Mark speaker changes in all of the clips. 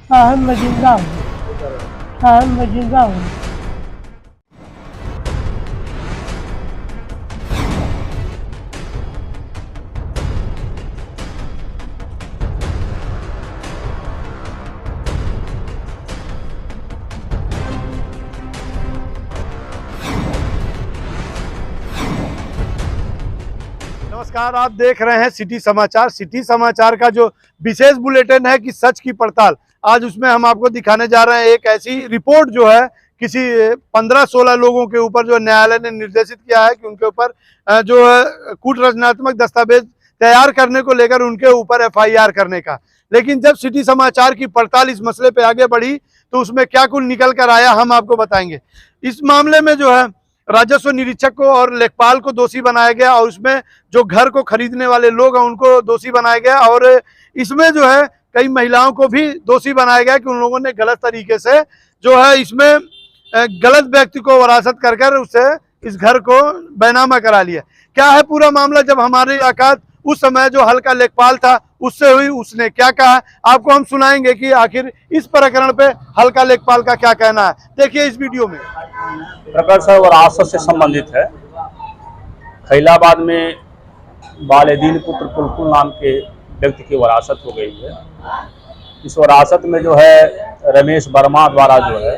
Speaker 1: हाँ मैं जिंदा हूँ। हाँ मैं जिंदा हूँ।
Speaker 2: नमस्कार, आप देख रहे हैं सिटी समाचार। सिटी समाचार का जो विशेष बुलेटिन है कि सच की पड़ताल, आज उसमें हम आपको दिखाने जा रहे हैं एक ऐसी रिपोर्ट जो है किसी 15-16 लोगों के ऊपर जो न्यायालय ने निर्देशित किया है कि उनके ऊपर जो है कूट रचनात्मक दस्तावेज तैयार करने को लेकर उनके ऊपर एफआईआर करने का। लेकिन जब सिटी समाचार की पड़ताल इस मसले पे आगे बढ़ी तो उसमें क्या कुल निकल कर आया हम आपको बताएंगे। इस मामले में जो है राजस्व निरीक्षक को और लेखपाल को दोषी बनाया गया और उसमें जो घर को खरीदने वाले लोग हैं उनको दोषी बनाया गया और इसमें जो है कई महिलाओं को भी दोषी बनाया गया कि उन लोगों ने गलत तरीके से जो है इसमें गलत व्यक्ति को वरासत कर कर उससे इस घर को बैनामा करा लिया। क्या है पूरा मामला, जब हमारे इलाका उस समय जो हल्का लेखपाल था उससे हुई, उसने क्या कहा आपको हम सुनाएंगे कि आखिर इस प्रकरण पे हल्का लेखपाल का क्या कहना है। देखिए इस वीडियो में।
Speaker 3: प्रकरण सर वरासत से संबंधित है। खैलाबाद में बालेदीन पुत्र कुलकुल नाम के व्यक्ति की वरासत हो गई है। इस वरासत में जो है रमेश वर्मा द्वारा जो है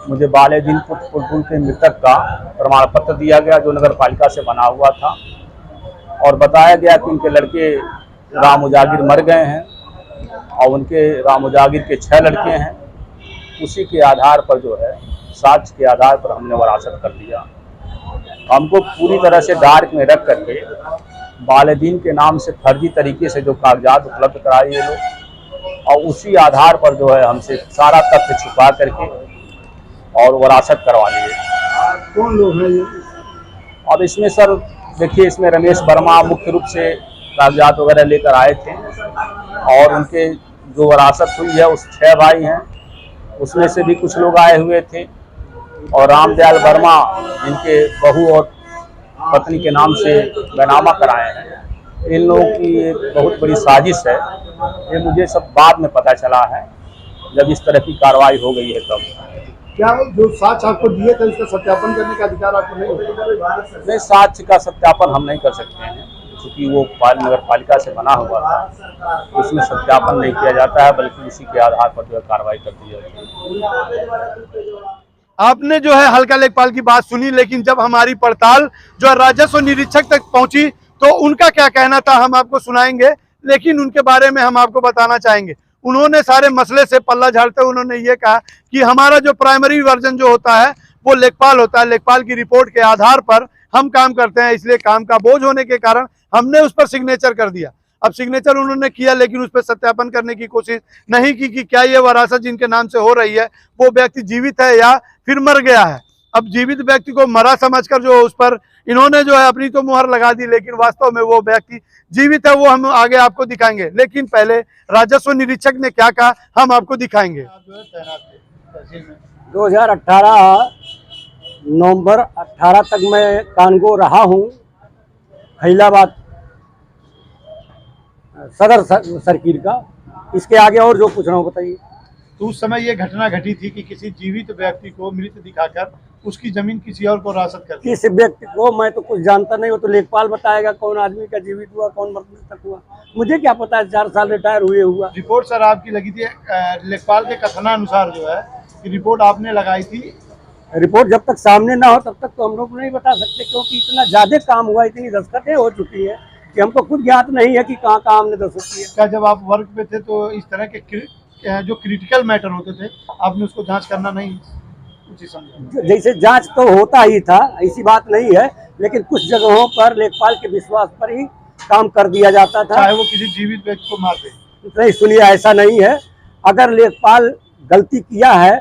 Speaker 3: मुझे बालेदीन पुत्र कुलकुल के मृतक का प्रमाण पत्र दिया गया जो नगर पालिका से बना हुआ था और बताया गया कि उनके लड़के राम उजागिर मर गए हैं और उनके राम उजागिर के 6 लड़के हैं। उसी के आधार पर जो है साक्ष्य के आधार पर हमने वरासत कर दिया। हमको पूरी तरह से डार्क में रख करके बालेदीन के नाम से फर्जी तरीके से जो कागजात उपलब्ध कराए ये लोग और उसी आधार पर जो है हमसे सारा तथ्य छुपा करके और वरासत करवा लिए।
Speaker 2: कौन लोग हैं ये?
Speaker 3: अब इसमें सर देखिए, इसमें रमेश वर्मा मुख्य रूप से कागजात वगैरह लेकर आए थे और उनके जो वरासत हुई है उस 6 भाई हैं, उसमें से भी कुछ लोग आए हुए थे और रामदयाल वर्मा जिनके बहू और पत्नी के नाम से बैनामा कराए हैं। इन लोगों की ये बहुत बड़ी साजिश है। ये मुझे सब बाद में पता चला है जब इस तरह की कार्रवाई हो गई है तब।
Speaker 2: क्या जो साक्ष्य आपको दिए थे उसका सत्यापन करने का अधिकार आपको नहीं होता?
Speaker 3: नहीं, साक्ष्य का सत्यापन हम नहीं कर सकते हैं क्योंकि वो नगर पालिका से बना हुआ था, उसमें सत्यापन नहीं किया जाता है बल्कि उसी के आधार पर जो है कार्रवाई कर दी जाती है।
Speaker 2: आपने जो है हल्का लेखपाल की बात सुनी, लेकिन जब हमारी पड़ताल जो राजस्व निरीक्षक तक पहुंची तो उनका क्या कहना था हम आपको सुनाएंगे। लेकिन उनके बारे में हम आपको बताना चाहेंगे, उन्होंने सारे मसले से पल्ला झाड़ते उन्होंने ये कहा कि हमारा जो प्राइमरी वर्जन जो होता है वो लेखपाल होता है, लेखपाल की रिपोर्ट के आधार पर हम काम करते हैं, इसलिए काम का बोझ होने के कारण हमने उस पर सिग्नेचर कर दिया। अब सिग्नेचर उन्होंने किया लेकिन उस पर सत्यापन करने की कोशिश नहीं की कि क्या ये वरासत जिनके नाम से हो रही है वो व्यक्ति जीवित है या फिर मर गया है। अब जीवित व्यक्ति को मरा समझकर जो उस पर इन्होंने जो है अपनी तो मुहर लगा दी, लेकिन वास्तव में वो व्यक्ति जीवित है, वो हम आगे आपको दिखाएंगे। लेकिन पहले राजस्व निरीक्षक ने क्या कहा हम आपको दिखाएंगे।
Speaker 4: 2018 नवंबर 18 तक मैं कानगो रहा हूँ, खैलाबाद सदर सर्किल का। इसके आगे और जो पूछ रहा हूँ बताइए।
Speaker 2: तो उस समय ये घटना घटी थी कि किसी जीवित व्यक्ति को मृत दिखाकर उसकी जमीन किसी और को रासत कर दी।
Speaker 4: किस व्यक्ति को मैं तो कुछ जानता नहीं, वो तो लेखपाल बताएगा कौन आदमी का जीवित हुआ कौन मरने तक हुआ, मुझे क्या पता है। 4 साल रिटायर हुए हुआ।
Speaker 2: रिपोर्ट सर आपकी लगी थी, लेखपाल के कथनानुसार जो है कि रिपोर्ट आपने लगाई थी।
Speaker 4: रिपोर्ट जब तक सामने ना हो तब तक तो हम लोग नहीं बता सकते, क्योंकि इतना ज्यादा काम हुआ, इतनी दस्तखतें हो चुकी है कि हमको खुद ज्ञात नहीं है कि कहाँ कहाँ हमने दस्तखत किया।
Speaker 2: क्या जब आप वर्क पे थे तो इस तरह के जो क्रिटिकल मैटर होते थे आपने उसको जांच करना नहीं उचित समझा?
Speaker 4: जैसे जांच तो होता ही था, ऐसी बात नहीं है, लेकिन कुछ जगहों पर लेखपाल के विश्वास पर ही काम कर दिया जाता था,
Speaker 2: चाहे वो किसी जीवित व्यक्ति को मार दे।
Speaker 4: नहीं सुनिए, ऐसा नहीं है। अगर लेखपाल गलती किया है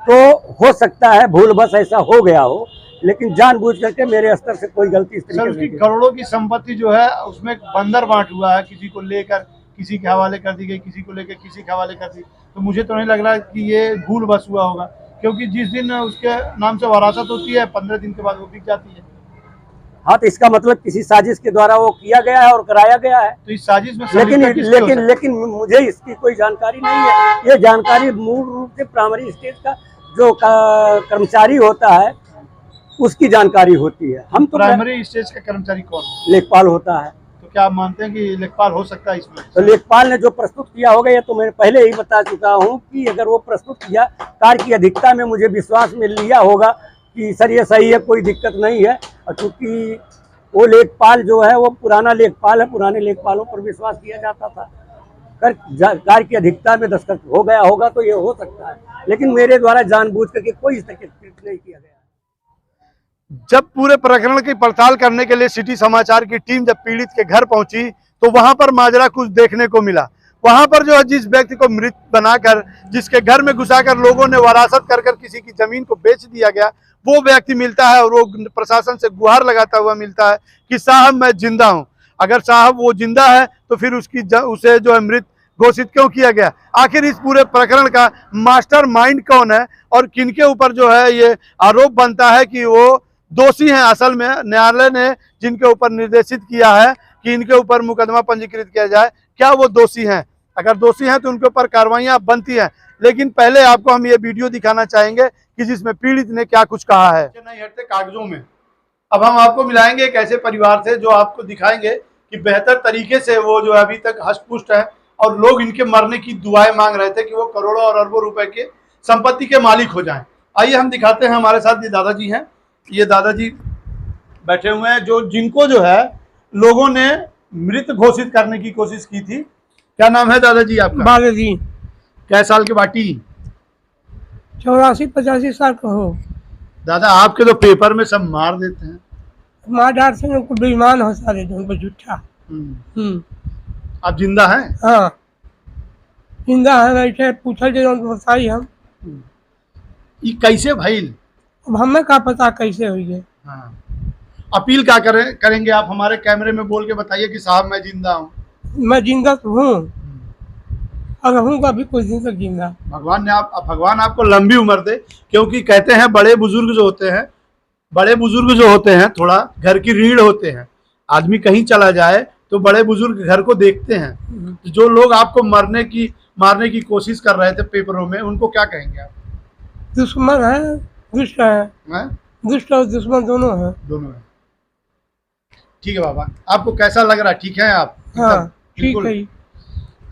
Speaker 4: तो हो सकता है भूल बस ऐसा हो गया हो, लेकिन जानबूझ करके मेरे स्तर से कोई गलती इस
Speaker 2: सर
Speaker 4: तरीके
Speaker 2: उसकी
Speaker 4: से
Speaker 2: करोड़ों की संपत्ति जो है उसमें बंदर बांट हुआ है, किसी को लेकर किसी के हवाले कर दी गई, किसी को लेकर किसी के हवाले कर दी। तो मुझे तो नहीं लग रहा कि ये भूल बस हुआ होगा, क्योंकि जिस दिन उसके नाम से वरासत होती है 15 दिन के बाद वो बिक जाती है।
Speaker 4: हाँ, तो इसका मतलब किसी साजिश के द्वारा वो किया गया है और कराया गया है।
Speaker 2: तो इस साजिश में
Speaker 4: लेकिन मुझे इसकी कोई जानकारी नहीं है। ये जानकारी मूल रूप से प्राइमरी स्टेज का जो कर्मचारी होता है उसकी जानकारी होती है। हम तो
Speaker 2: प्राइमरी स्टेज का कर्मचारी कौन है?
Speaker 4: लेखपाल होता है।
Speaker 2: तो क्या आप मानते हैं कि लेखपाल हो सकता है इसमें?
Speaker 4: तो लेखपाल ने जो प्रस्तुत किया होगा, ये तो मैं पहले ही बता चुका हूँ कि अगर वो प्रस्तुत किया कार्य की अधिकता में मुझे विश्वास में लिया होगा कि सर ये सही है, कोई दिक्कत नहीं है। और चूंकि वो लेखपाल जो है वो पुराना लेखपाल है, पुराने लेखपालों पर विश्वास किया जाता था। कार्य की अधिकता में दस्तखत हो गया होगा तो ये हो सकता है, लेकिन मेरे द्वारा जानबूझ करके कोई दस्तखत नहीं किया गया।
Speaker 2: जब पूरे प्रकरण की पड़ताल करने के लिए सिटी समाचार की टीम जब पीड़ित के घर पहुंची तो वहां पर माजरा कुछ देखने को मिला। वहां पर जो है जिस व्यक्ति को मृत बनाकर, जिसके घर में घुसाकर लोगों ने वरासत कर किसी की जमीन को बेच दिया गया, वो व्यक्ति मिलता है और वो प्रशासन से गुहार लगाता हुआ मिलता है कि साहब मैं जिंदा हूं। अगर साहब वो जिंदा है तो फिर उसे जो है मृत घोषित क्यों किया गया? आखिर इस पूरे प्रकरण का मास्टर माइंड कौन है और किनके ऊपर जो है ये आरोप बनता है कि वो दोषी हैं? असल में न्यायालय ने जिनके ऊपर निर्देशित किया है कि इनके ऊपर मुकदमा पंजीकृत किया जाए, क्या वो दोषी हैं? अगर दोषी हैं तो उनके ऊपर कार्रवाइयां बनती हैं। लेकिन पहले आपको हम ये वीडियो दिखाना चाहेंगे कि जिसमें पीड़ित ने क्या कुछ कहा है। नहीं हटते कागजों में। अब हम आपको मिलाएंगे एक ऐसे परिवार से जो आपको दिखाएंगे कि बेहतर तरीके से वो जो अभी तक हष्ट-पुष्ट है और लोग इनके मरने की दुआएं मांग रहे थे कि वो करोड़ों और अरबों रुपए के संपत्ति के मालिक हो जाएं। आइए हम दिखाते हैं। हमारे साथ ये दादाजी हैं, ये दादाजी बैठे हुए हैं जो जिनको जो है लोगों ने मृत घोषित करने की कोशिश की थी। क्या नाम है दादाजी आपका?
Speaker 1: बालाजी।
Speaker 2: कै साल के बाटी?
Speaker 1: 84-85 साल का हो।
Speaker 2: दादा आपके तो पेपर में सब मार देते हैं।
Speaker 1: मार डार से उनको बेईमान हो सारे उनको झूठा।
Speaker 2: आप जिंदा हैं?
Speaker 1: हाँ जिंदा है, बैठे पूछल जो बताई हम।
Speaker 2: ये कैसे भइल?
Speaker 1: अब हमें क्या पता कैसे हुई है।
Speaker 2: हाँ। अपील क्या करेंगे आप? हमारे कैमरे में बोल के बताइए कि साहब मैं जिंदा हूँ।
Speaker 1: मैं जिंदा तो हूँ और रहूँगा भी कुछ दिन तक जिंदा।
Speaker 2: भगवान आपको लंबी उम्र दे, क्योंकि कहते हैं बड़े बुजुर्ग जो होते हैं थोड़ा घर की रीढ़ होते हैं। आदमी कहीं चला जाए तो बड़े बुजुर्ग घर को देखते हैं। जो लोग आपको मारने की कोशिश कर रहे थे पेपरों में, उनको क्या कहेंगे आप?
Speaker 1: दुश्मन है, दुष्ट है। दुष्ट और दुश्मन दोनों है।
Speaker 2: ठीक है बाबा, आपको कैसा लग रहा है? ठीक है आप?
Speaker 1: हाँ ठीक है।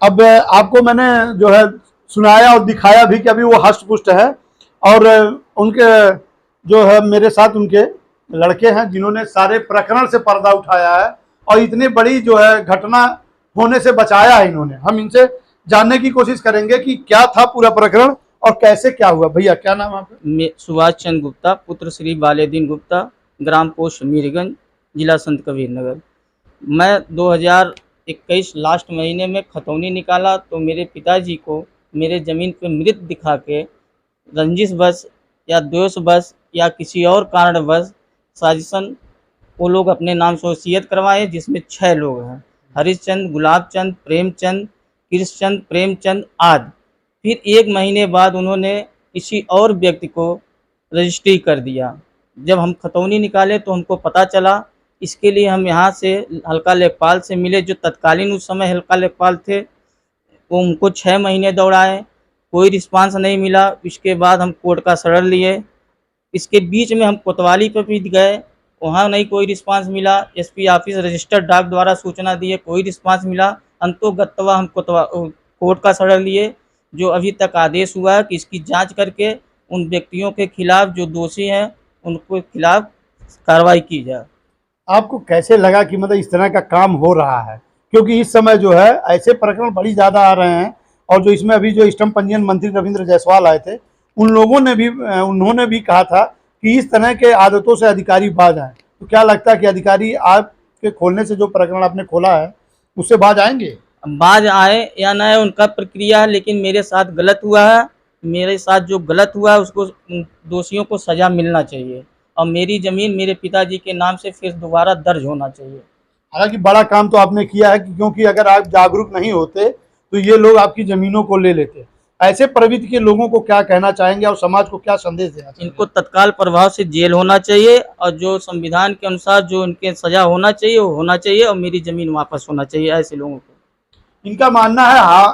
Speaker 2: अब आपको मैंने जो है सुनाया और दिखाया भी कि अभी वो हष्ट पुष्ट है और उनके जो है मेरे साथ उनके लड़के हैं जिन्होंने सारे प्रकरण से पर्दा उठाया है और इतनी बड़ी जो है घटना होने से बचाया है इन्होंने। हम इनसे जानने की कोशिश करेंगे कि क्या था पूरा प्रकरण और कैसे क्या हुआ। भैया क्या नाम है आपका?
Speaker 5: सुभाष चंद्र गुप्ता, पुत्र श्री बालेदीन गुप्ता, ग्राम पोस्ट मीरगंज, जिला संत कबीर नगर। मैं 2021 लास्ट महीने में खतौनी निकाला तो मेरे पिताजी को मेरे ज़मीन पे मृत दिखा के रंजिश बस या द्वेष बस या किसी और कारणवश साजिशन वो लोग अपने नाम से वसीयत करवाए, जिसमें 6 लोग हैं, हरिश्चंद्र, गुलाबचंद, प्रेमचंद, कृष्णचंद, प्रेमचंद आदि। फिर 1 महीने बाद उन्होंने किसी और व्यक्ति को रजिस्ट्री कर दिया। जब हम खतौनी निकाले तो हमको पता चला। इसके लिए हम यहाँ से हल्का लेखपाल से मिले, जो तत्कालीन उस समय हल्का लेखपाल थे। वो उनको 6 महीने दौड़ाए, कोई रिस्पांस नहीं मिला। इसके बाद हम कोर्ट का शरण लिए। इसके बीच में हम कोतवाली पर भी गए, वहाँ नहीं कोई रिस्पांस मिला। एसपी ऑफिस रजिस्टर्ड डाक द्वारा सूचना दिए, कोई रिस्पांस मिला। अंतोगत्वा हम कोर्ट का शरण लिए, जो अभी तक आदेश हुआ है कि इसकी जांच करके उन व्यक्तियों के खिलाफ जो दोषी हैं उनके खिलाफ कार्रवाई की जाए।
Speaker 2: आपको कैसे लगा कि मतलब इस तरह का काम हो रहा है? क्योंकि इस समय जो है ऐसे प्रकरण बड़ी ज़्यादा आ रहे हैं और जो इसमें अभी जो स्टम्प पंजीयन मंत्री रविंद्र जायसवाल आए थे उन्होंने भी कहा था कि इस तरह के आदतों से अधिकारी बाज आए। तो क्या लगता है कि अधिकारी आपके खोलने से, जो प्रकरण आपने खोला है उससे बाज आएंगे?
Speaker 5: बाज आए या ना आए उनका प्रक्रिया है, लेकिन मेरे साथ गलत हुआ है। मेरे साथ जो गलत हुआ है उसको दोषियों को सज़ा मिलना चाहिए और मेरी ज़मीन मेरे पिताजी के नाम से फिर दोबारा दर्ज होना चाहिए।
Speaker 2: हालांकि बड़ा काम तो आपने किया है, क्योंकि अगर आप जागरूक नहीं होते तो ये लोग आपकी ज़मीनों को ले लेते। ऐसे प्रवृत्ति के लोगों को क्या कहना चाहेंगे और समाज को क्या संदेश देना चाहेंगे?
Speaker 5: इनको तत्काल प्रभाव से जेल होना चाहिए और जो संविधान के अनुसार जो इनके सजा होना चाहिए वो होना चाहिए और मेरी ज़मीन वापस होना चाहिए ऐसे लोगों को।
Speaker 2: इनका मानना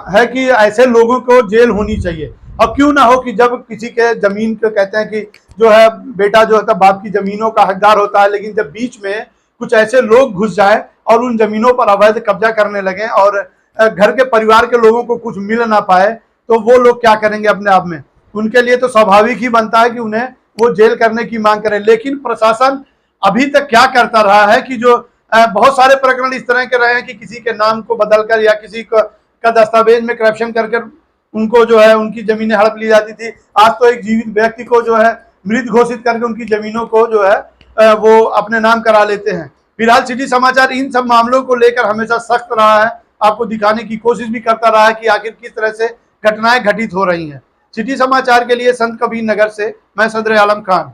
Speaker 2: है कि ऐसे लोगों को जेल होनी चाहिए। और क्यों ना हो कि जब किसी के जमीन को कहते हैं कि जो है बेटा जो है बाप की जमीनों का हकदार होता है, लेकिन जब बीच में कुछ ऐसे लोग घुस जाए और उन जमीनों पर अवैध कब्जा करने लगे और घर के परिवार के लोगों को कुछ मिल ना पाए, तो वो लोग क्या करेंगे अपने आप में? उनके लिए तो स्वाभाविक ही बनता है कि उन्हें वो जेल करने की मांग करें। लेकिन प्रशासन अभी तक क्या करता रहा है कि जो बहुत सारे प्रकरण इस तरह के रहे हैं कि किसी के नाम को बदलकर या किसी का दस्तावेज में करप्शन करके उनको जो है उनकी जमीनें हड़प ली जाती थी। आज तो एक जीवित व्यक्ति को जो है मृत घोषित करके उनकी जमीनों को जो है वो अपने नाम करा लेते हैं। फिलहाल सिटी समाचार इन सब मामलों को लेकर हमेशा सख्त रहा है, आपको दिखाने की कोशिश भी करता रहा है कि आखिर किस तरह से घटनाएं घटित हो रही हैं। सिटी समाचार के लिए संत कबीर नगर से मैं सदर आलम खान।